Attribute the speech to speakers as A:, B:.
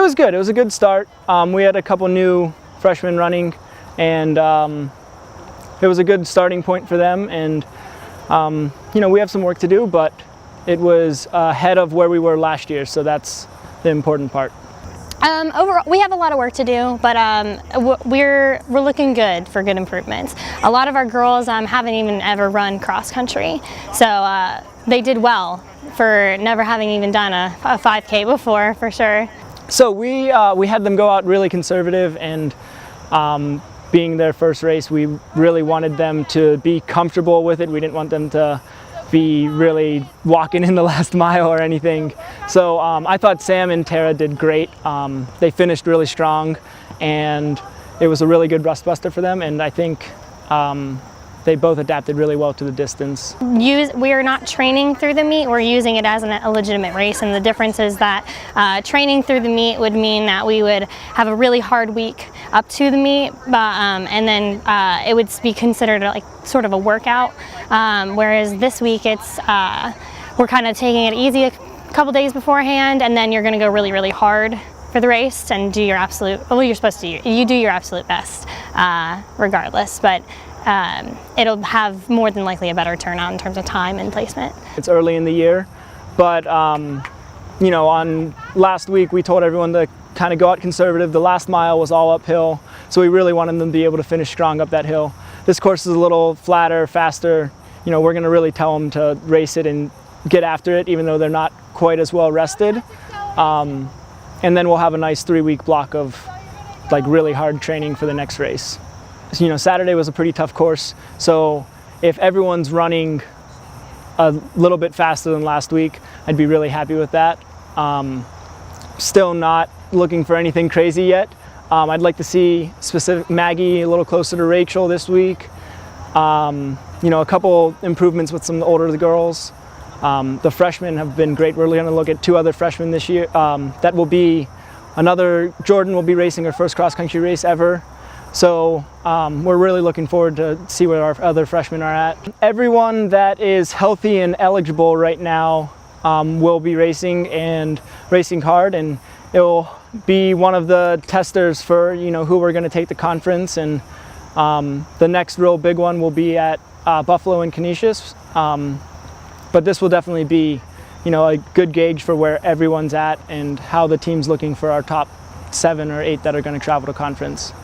A: was good. It was a good start. We had a couple new freshmen running, and it was a good starting point for them. And you know, we have some work to do, but it was ahead of where we were last year, so that's the important part.
B: Overall, we have a lot of work to do, but we're looking good for good improvements. A lot of our girls haven't even ever run cross country, so they did well for never having even done a 5K before, for sure.
A: So we had them go out really conservative, and being their first race, we really wanted them to be comfortable with it. We didn't want them to be really walking in the last mile or anything. So I thought Sam and Tara did great. They finished really strong, and it was a really good rust buster for them, and I think they both adapted really well to the distance.
B: We are not training through the meet, we're using it as a legitimate race, and the difference is that training through the meet would mean that we would have a really hard week up to the meet, and then it would be considered like sort of a workout, whereas this week it's we're kind of taking it easy a couple days beforehand, and then you're going to go really, really hard for the race and do your absolute, well, you're supposed to, you do your absolute best regardless, but it'll have more than likely a better turnout in terms of time and placement.
A: It's early in the year, but you know, on last week we told everyone to kind of go out conservative. The last mile was all uphill, so we really wanted them to be able to finish strong up that hill. This course is a little flatter, faster. You know, we're going to really tell them to race it and get after it, even though they're not quite as well rested. And then we'll have a nice 3-week block of like really hard training for the next race. You know, Saturday was a pretty tough course, so if everyone's running a little bit faster than last week, I'd be really happy with that. Still not looking for anything crazy yet. I'd like to see specific Maggie a little closer to Rachel this week. You know, a couple improvements with some older girls. The freshmen have been great. We're going to look at 2 other freshmen this year. That will be Jordan will be racing her first cross-country race ever. So we're really looking forward to see where our other freshmen are at. Everyone that is healthy and eligible right now will be racing and racing hard, and it will be one of the testers for, you know, who we're going to take the conference. And the next real big one will be at Buffalo and Canisius. But this will definitely be, you know, a good gauge for where everyone's at and how the team's looking for our top 7 or 8 that are going to travel to conference.